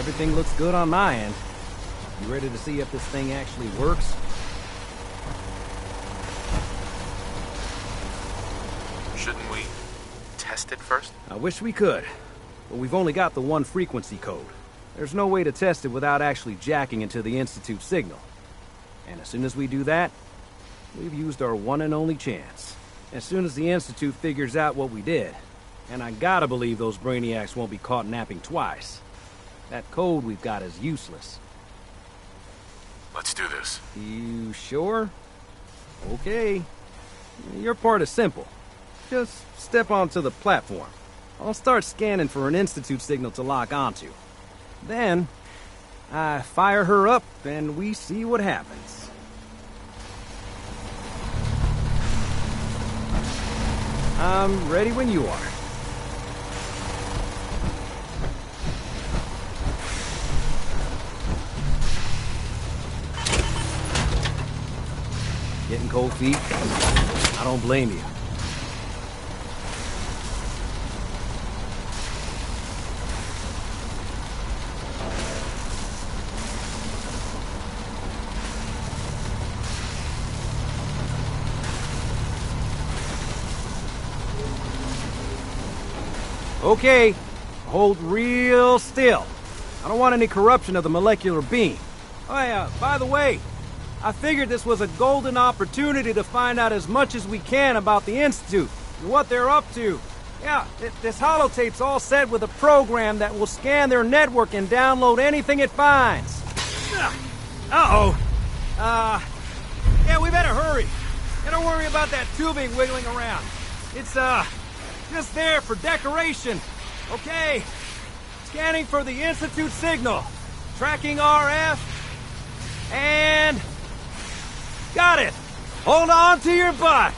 Everything looks good on my end. You ready to see if this thing actually works? Shouldn't we test it first? I wish we could, but we've only got the one frequency code. There's no way to test it without actually jacking into the Institute signal. And as soon as we do that, we've used our one and only chance. As soon as the Institute figures out what we did, and I gotta believe those brainiacs won't be caught napping twice, that code we've got is useless. Let's do this. You sure? Okay. Your part is simple. Just step onto the platform. I'll start scanning for an Institute signal to lock onto. Then, I fire her up and we see what happens. I'm ready when you are. Getting cold feet? I don't blame you. Okay, hold real still. I don't want any corruption of the molecular beam. Oh yeah, by the way, I figured this was a golden opportunity to find out as much as we can about the Institute and what they're up to. Yeah, this holotape's all set with a program that will scan their network and download anything it finds. Uh-oh. Yeah, we better hurry. And don't worry about that tubing wiggling around. It's, just there for decoration. Okay. Scanning for the Institute signal. Tracking RF. And... got it. Hold on to your butt.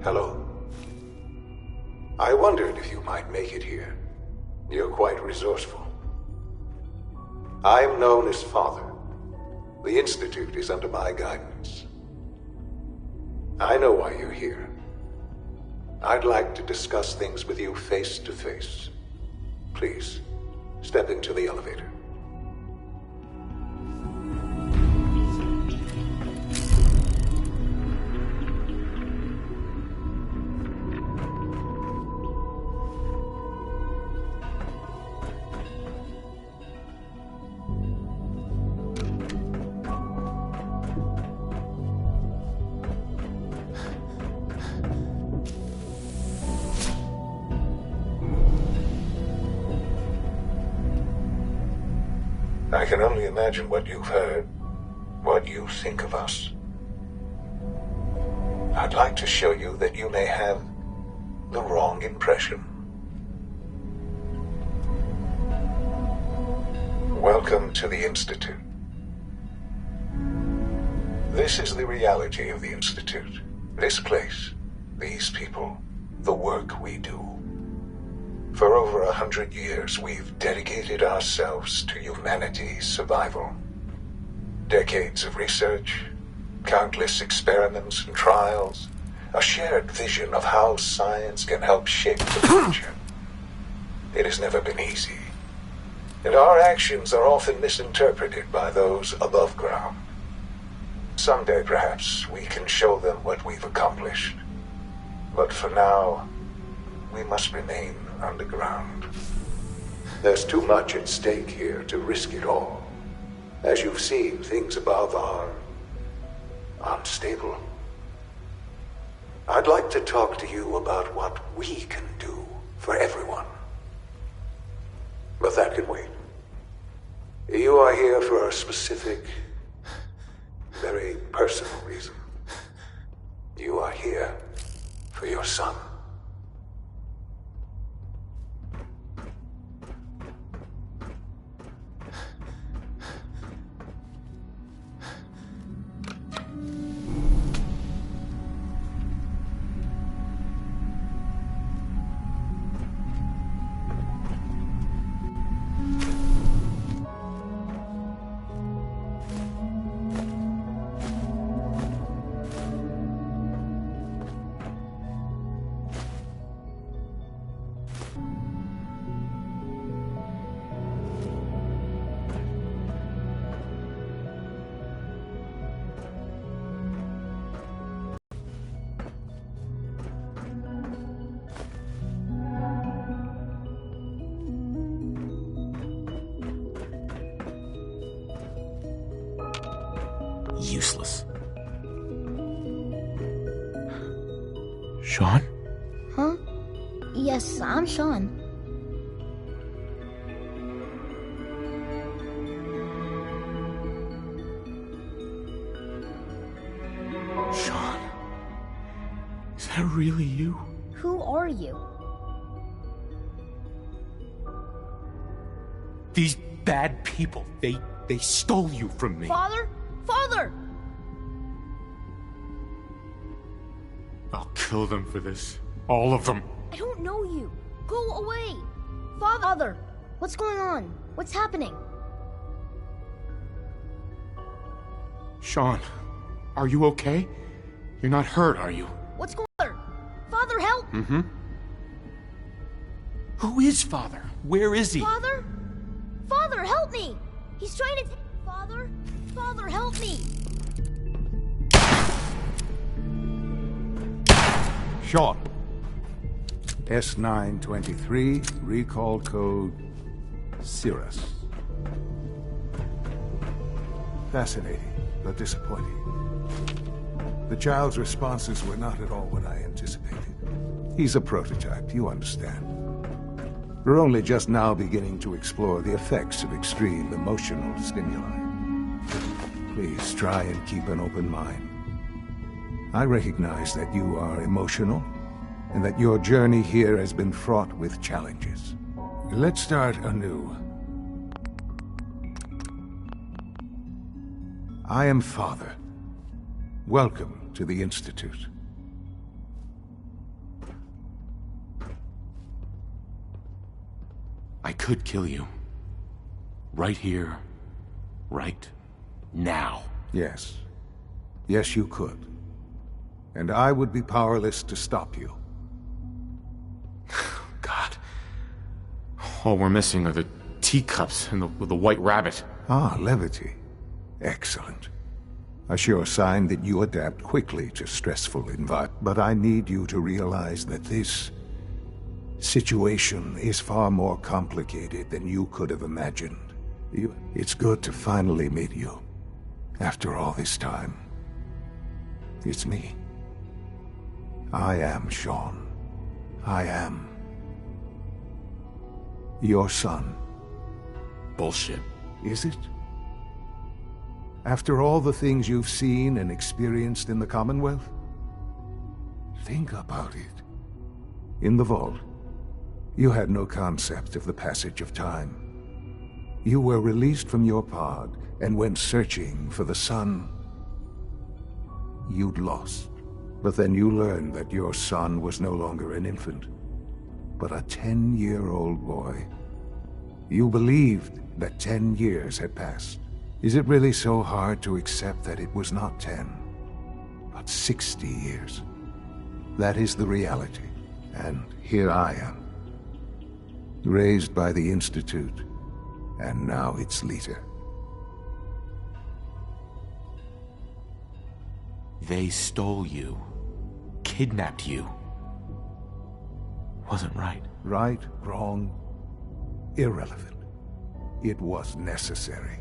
Hello. I wondered if you might make it here. You're quite resourceful. I'm known as Father. The Institute is under my guidance. I know why you're here. I'd like to discuss things with you face to face. Please, step into the elevator. I can only imagine what you've heard, what you think of us. I'd like to show you that you may have the wrong impression. Welcome to the Institute. This is the reality of the Institute. This place, these people, the work we do. For over 100 years, we've dedicated ourselves to humanity's survival. Decades of research, countless experiments and trials, a shared vision of how science can help shape the future. It has never been easy, and our actions are often misinterpreted by those above ground. Someday, perhaps, we can show them what we've accomplished. But for now, we must remain underground. There's too much at stake here to risk it all. As you've seen, things above are unstable. I'd like to talk to you about what we can do for everyone. But that can wait. You are here for a specific, very personal reason. You are here for your son. Useless. Sean? Huh? Yes, I'm Sean. Sean? Is that really you? Who are you? These bad people, they stole you from me. Father? Father! I'll kill them for this. All of them. I don't know you. Go away! Father! What's going on? What's happening? Sean, are you okay? You're not hurt, are you? What's going on? Father, help! Mm-hmm. Who is Father? Where is he? Father? Father, help me! He's trying to Father? Father, help me! Sean. S923, recall code Cirrus. Fascinating, but disappointing. The child's responses were not at all what I anticipated. He's a prototype, you understand. We're only just now beginning to explore the effects of extreme emotional stimuli. Please try and keep an open mind. I recognize that you are emotional, and that your journey here has been fraught with challenges. Let's start anew. I am Father. Welcome to the Institute. I could kill you. Right here. Right now. Yes. Yes, you could. And I would be powerless to stop you. God. All we're missing are the teacups and the white rabbit. Ah, levity. Excellent. A sure sign that you adapt quickly to stressful environments. But I need you to realize that this situation is far more complicated than you could have imagined. It's good to finally meet you. After all this time. It's me. I am Sean. I am your son. Bullshit. Is it? After all the things you've seen and experienced in the Commonwealth? Think about it. In the vault, you had no concept of the passage of time. You were released from your pod and went searching for the son you'd lost. But then you learned that your son was no longer an infant, but a 10-year-old boy. You believed that 10 years had passed. Is it really so hard to accept that it was not 10, but 60 years? That is the reality. And here I am. Raised by the Institute, and now its leader. They stole you. Kidnapped you. Wasn't right. Right, wrong, irrelevant. It was necessary.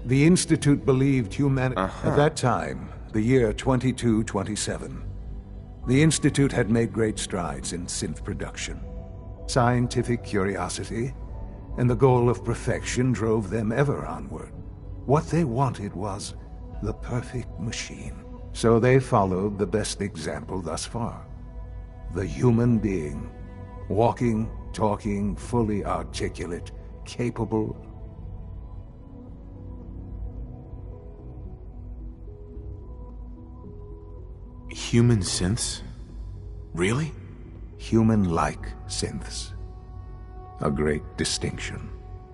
The Institute believed humanity... At that time, the year 2227, the Institute had made great strides in synth production. Scientific curiosity and the goal of perfection drove them ever onward. What they wanted was the perfect machine. So they followed the best example thus far. The human being. Walking, talking, fully articulate, capable... Human synths? Really? Human-like synths. A great distinction.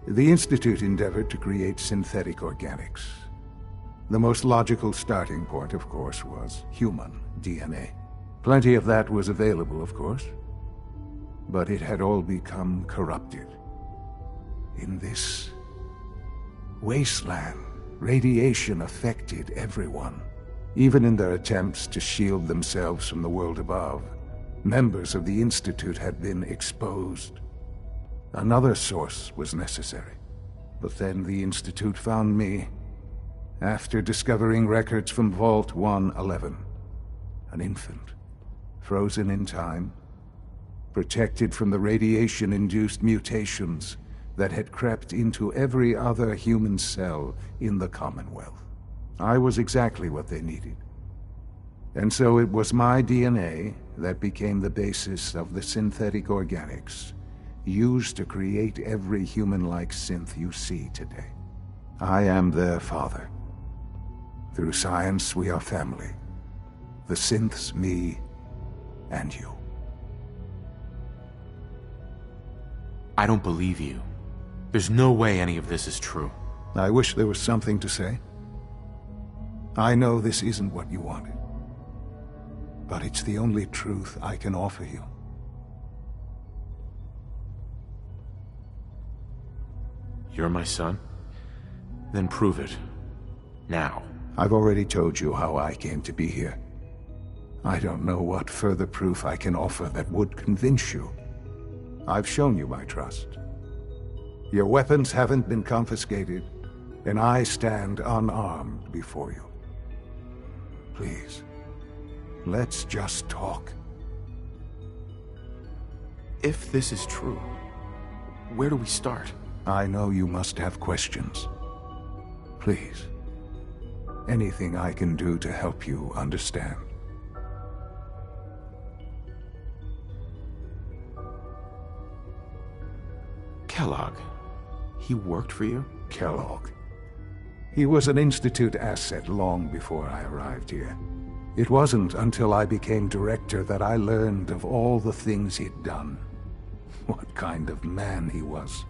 The Institute endeavored to create synthetic organics. The most logical starting point, of course, was human DNA. Plenty of that was available, of course. But it had all become corrupted. In this wasteland, radiation affected everyone. Even in their attempts to shield themselves from the world above, members of the Institute had been exposed. Another source was necessary. But then the Institute found me after discovering records from Vault 111. An infant, frozen in time, protected from the radiation-induced mutations that had crept into every other human cell in the Commonwealth. I was exactly what they needed. And so it was my DNA that became the basis of the synthetic organics used to create every human-like synth you see today. I am their father. Through science, we are family. The synths, me, and you. I don't believe you. There's no way any of this is true. I wish there was something to say. I know this isn't what you wanted. But it's the only truth I can offer you. You're my son? Then prove it. Now. I've already told you how I came to be here. I don't know what further proof I can offer that would convince you. I've shown you my trust. Your weapons haven't been confiscated, and I stand unarmed before you. Please, let's just talk. If this is true, where do we start? I know you must have questions. Please, anything I can do to help you understand. Kellogg. He worked for you? Kellogg. He was an Institute asset long before I arrived here. It wasn't until I became director that I learned of all the things he'd done. What kind of man he was.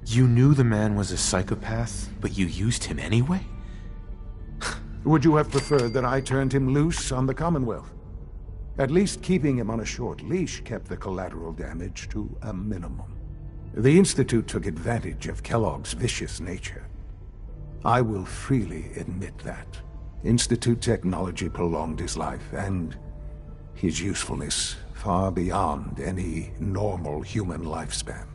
You knew the man was a psychopath, but you used him anyway? Would you have preferred that I turned him loose on the Commonwealth? At least keeping him on a short leash kept the collateral damage to a minimum. The Institute took advantage of Kellogg's vicious nature. I will freely admit that. Institute technology prolonged his life, and his usefulness far beyond any normal human lifespan.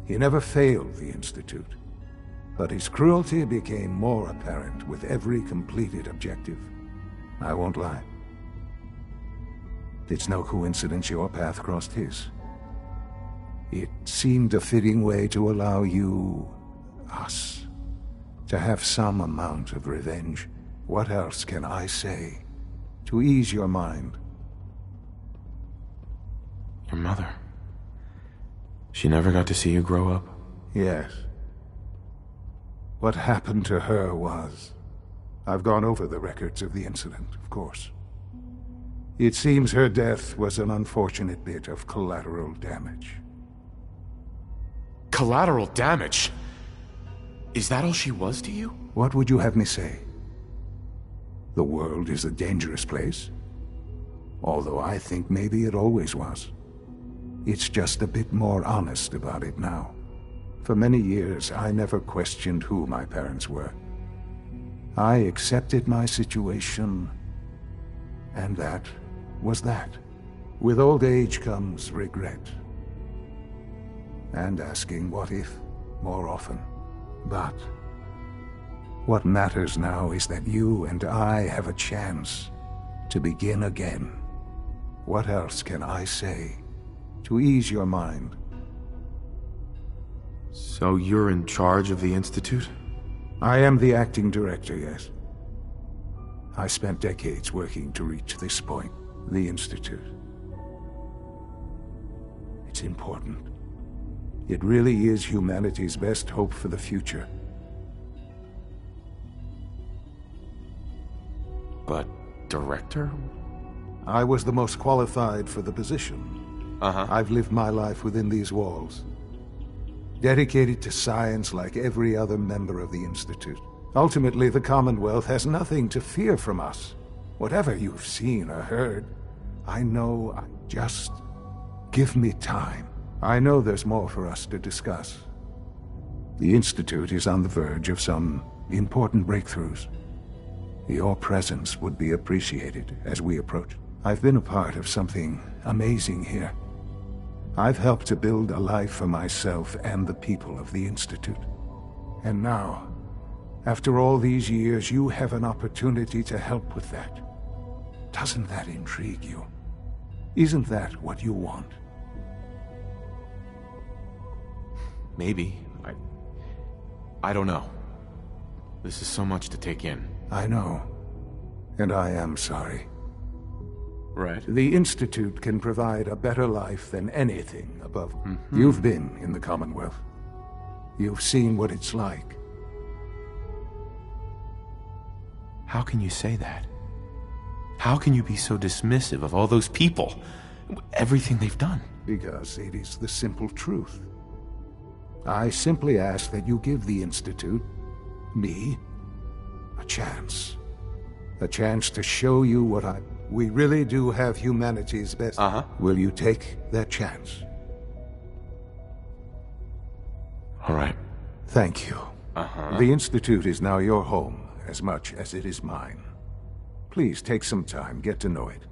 He never failed the Institute, but his cruelty became more apparent with every completed objective. I won't lie. It's no coincidence your path crossed his. It seemed a fitting way to allow you, us, to have some amount of revenge. What else can I say to ease your mind? Your mother. She never got to see you grow up? Yes. What happened to her was... I've gone over the records of the incident, of course. It seems her death was an unfortunate bit of collateral damage. Collateral damage? Is that all she was to you? What would you have me say? The world is a dangerous place. Although I think maybe it always was. It's just a bit more honest about it now. For many years, I never questioned who my parents were. I accepted my situation, and that was that. With old age comes regret. And asking what if more often. But what matters now is that you and I have a chance to begin again. What else can I say to ease your mind? So you're in charge of the Institute? I am the acting director, yes. I spent decades working to reach this point, the Institute. It's important. It really is humanity's best hope for the future. But director? I was the most qualified for the position. I've lived my life within these walls. Dedicated to science like every other member of the Institute. Ultimately, the Commonwealth has nothing to fear from us. Whatever you've seen or heard, I know. Just give me time. I know there's more for us to discuss. The Institute is on the verge of some important breakthroughs. Your presence would be appreciated as we approach. I've been a part of something amazing here. I've helped to build a life for myself and the people of the Institute. And now, after all these years, you have an opportunity to help with that. Doesn't that intrigue you? Isn't that what you want? Maybe. I don't know. This is so much to take in. I know. And I am sorry. Right. The Institute can provide a better life than anything above. You've been in the Commonwealth. You've seen what it's like. How can you say that? How can you be so dismissive of all those people? Everything they've done? Because it is the simple truth. I simply ask that you give the Institute, me, a chance. A chance to show you what we really do have humanity's best. Will you take that chance? All right. Thank you. The Institute is now your home, as much as it is mine. Please take some time, get to know it.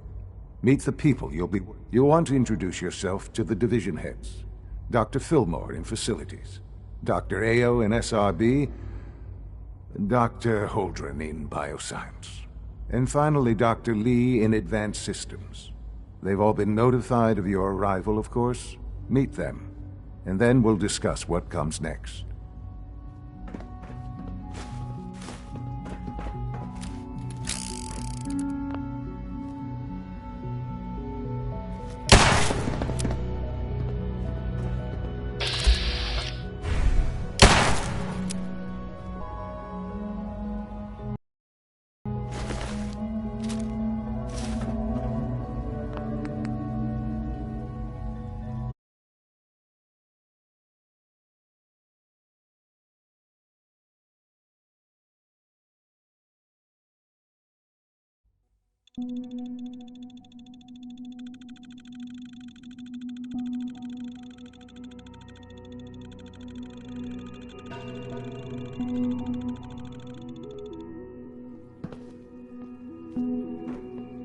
Meet the people you'll want to introduce yourself to the division heads. Dr. Fillmore in Facilities, Dr. Ayo in SRB, Dr. Holdren in Bioscience, and finally Dr. Lee in Advanced Systems. They've all been notified of your arrival, of course. Meet them, and then we'll discuss what comes next.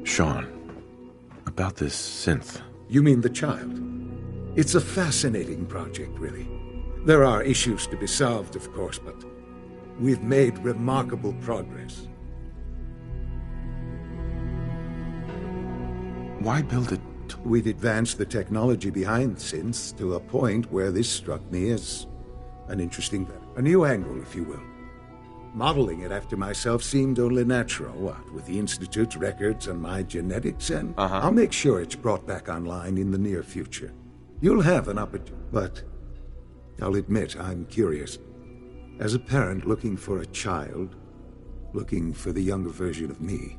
Sean, about this synth. You mean the child? It's a fascinating project, really. There are issues to be solved, of course, but we've made remarkable progress. Why build it? We'd advanced the technology behind synths to a point where this struck me as an interesting, a new angle, if you will. Modeling it after myself seemed only natural, with the Institute's records and my genetics, and I'll make sure it's brought back online in the near future. You'll have an opportunity, but I'll admit I'm curious. As a parent looking for a child, looking for the younger version of me,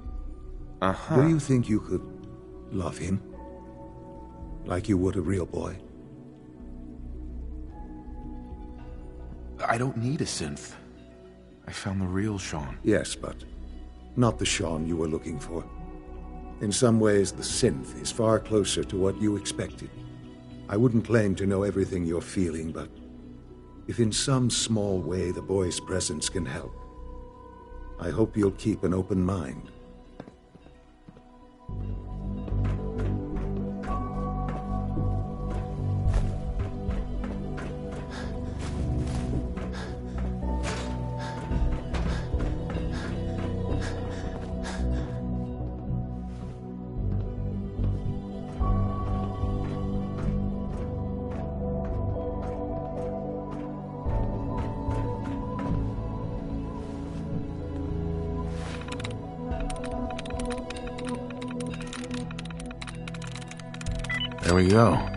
do you think you could love him? Like you would a real boy? I don't need a synth. I found the real Sean. Yes, but Not the Sean you were looking for. In some ways, the synth is far closer to what you expected. I wouldn't claim to know everything you're feeling, but if in some small way the boy's presence can help, I hope you'll keep an open mind. There we go.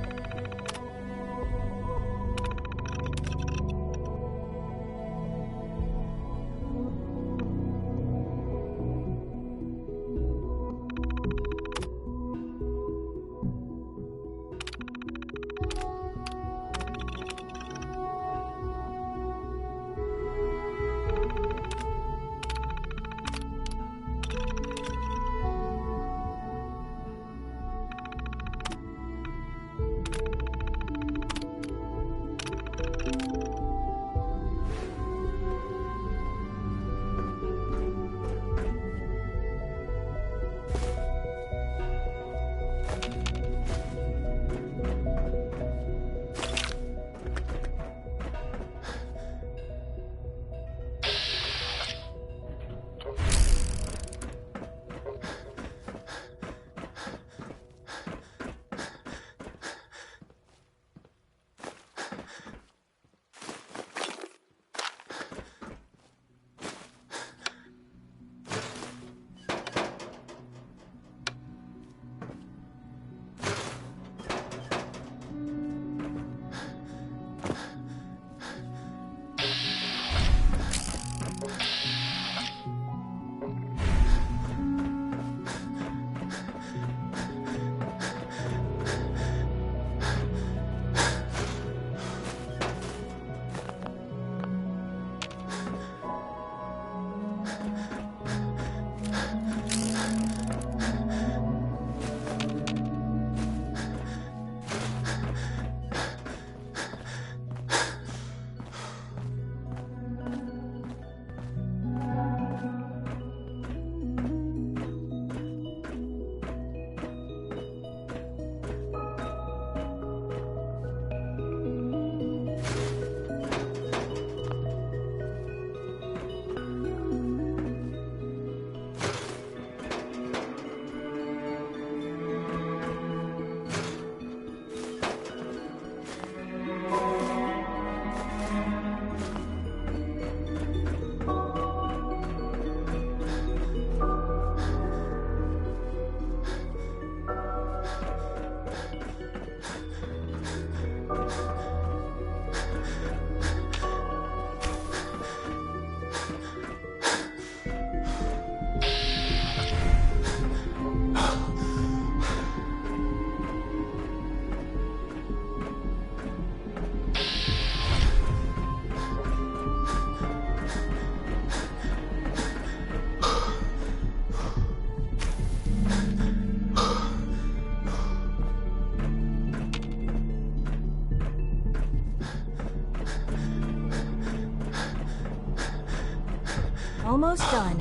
Almost done.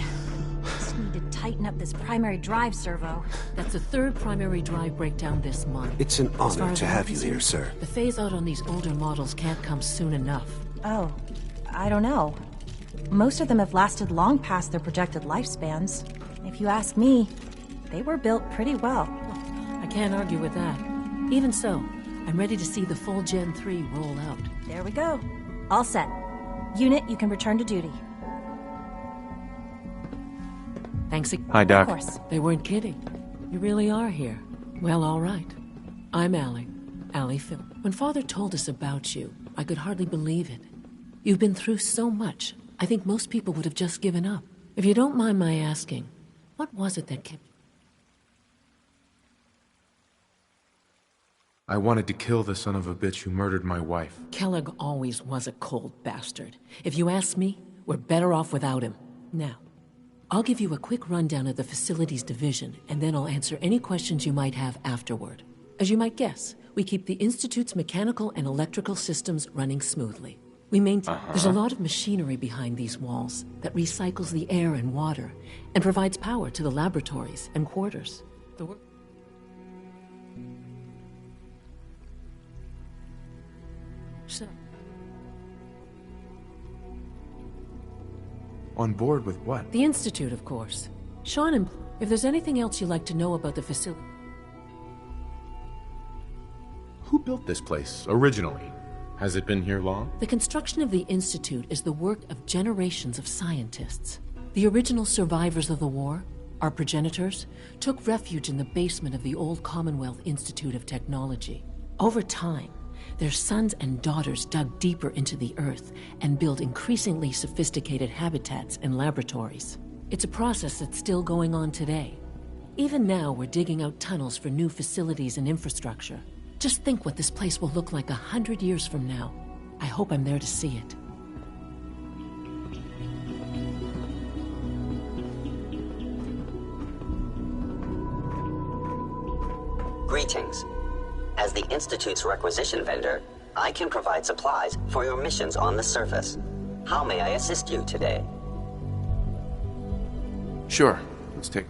Just need to tighten up this primary drive servo. That's the third primary drive breakdown this month. It's an As far honor as to I'm have you concerned, here, sir. The phase-out on these older models can't come soon enough. Oh, I don't know. Most of them have lasted long past their projected lifespans. If you ask me, they were built pretty well. I can't argue with that. Even so, I'm ready to see the full Gen 3 roll out. There we go. All set. Unit, you can return to duty. Thanks again. Hi, Doc. Of course. They weren't kidding. You really are here. Well, all right. I'm Allie Phil. When Father told us about you, I could hardly believe it. You've been through so much, I think most people would have just given up. If you don't mind my asking, what was it that kept... I wanted to kill the son of a bitch who murdered my wife. Kellogg always was a cold bastard. If you ask me, we're better off without him. Now, I'll give you a quick rundown of the facilities division, and then I'll answer any questions you might have afterward. As you might guess, we keep the Institute's mechanical and electrical systems running smoothly. We maintain There's a lot of machinery behind these walls that recycles the air and water and provides power to the laboratories and quarters. The work So, On board with what? the Institute, of course. Sean, and if there's anything else you'd like to know about the facility... Who built this place, originally? Has it been here long? The construction of the Institute is the work of generations of scientists. The original survivors of the war, our progenitors, took refuge in the basement of the old Commonwealth Institute of Technology. Over time, their sons and daughters dug deeper into the earth and built increasingly sophisticated habitats and laboratories. It's a process that's still going on today. Even now, we're digging out tunnels for new facilities and infrastructure. Just think what this place will look like 100 years from now. I hope I'm there to see it. Greetings. As the Institute's requisition vendor, I can provide supplies for your missions on the surface. How may I assist you today? Sure. Let's take